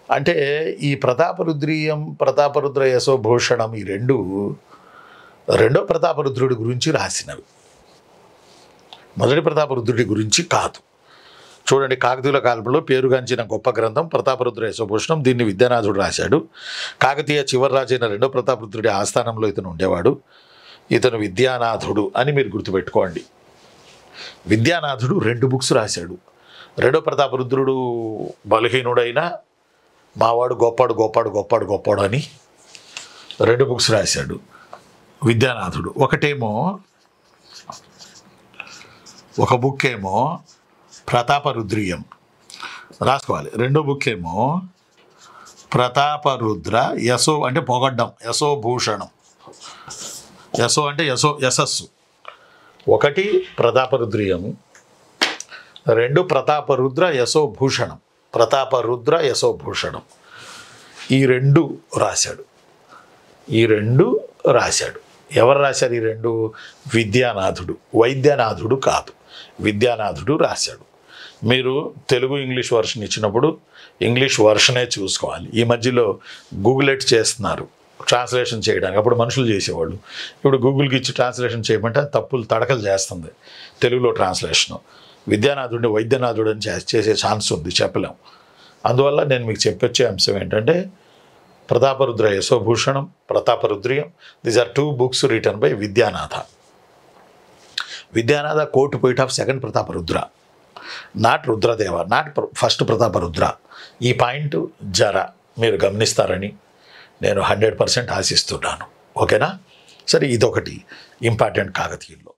అంటే ఈ ప్రతాపరుద్రీయం, ప్రతాపరుద్ర యశోభూషణం ఈ రెండో ప్రతాపరుద్రుడి గురించి రాసినవి. మొదటి ప్రతాపరుద్రుడి గురించి కాదు. చూడండి, కాకతీయుల కాలంలో పేరుగాంచిన గొప్ప గ్రంథం ప్రతాపరుద్ర యశోభూషణం. దీన్ని విద్యానాథుడు రాశాడు. కాకతీయ చివరి రాజైన రెండో ప్రతాపరుద్రుడి ఆస్థానంలో ఇతను ఉండేవాడు. ఇతను విద్యానాథుడు అని మీరు గుర్తుపెట్టుకోండి. విద్యానాథుడు 2 బుక్స్ రాశాడు. రెండో ప్రతాపరుద్రుడు బలహీనుడైన మావాడు గొప్పాడు అని 2 బుక్స్ రాశాడు విద్యానాథుడు. ఒక బుక్ ఏమో ప్రతాపరుద్రీయం రాసుకోవాలి. రెండో బుక్ ఏమో ప్రతాపరుద్ర యశో అంటే పొగడ్డం, యశోభూషణం. యశో అంటే యశస్సు. 1 ప్రతాపరుద్రీయం, 2 ప్రతాపరుద్ర యశోభూషణం. ప్రతాపరుద్ర యశోభూషణం ఈ 2 రాశాడు. ఎవరు రాశారు ఈ 2? విద్యానాథుడు. వైద్యనాథుడు కాదు, విద్యానాథుడు రాశాడు. మీరు తెలుగు ఇంగ్లీష్ వర్షన్ ఇచ్చినప్పుడు ఇంగ్లీష్ వర్షనే చూసుకోవాలి. ఈ మధ్యలో గూగుల్ ఎట్ చేస్తున్నారు ట్రాన్స్లేషన్ చేయడానికి. అప్పుడు మనుషులు చేసేవాళ్ళు. ఇప్పుడు గూగుల్కి ఇచ్చి ట్రాన్స్లేషన్ చేయమంటే తడకలు చేస్తుంది తెలుగులో ట్రాన్స్లేషను. విద్యానాథుడిని వైద్యనాథుడు అని చేసే ఛాన్స్ ఉంది, చెప్పలేం. అందువల్ల నేను మీకు చెప్పొచ్చే అంశం ఏంటంటే Prataparudra Yashobhushanam, Prataparudriyam. These are 2 books written by Vidyanatha. Vidyanatha court poet of 2nd Prataparudra, not Rudradeva, not first Prataparudra. ఈ పాయింట్ మీరు గమనిస్తారని నేను 100% ఆశిస్తున్నాను. ఓకేనా? సరే, ఇదొకటి ఇంపార్టెంట్ కాకతీయుల్లో.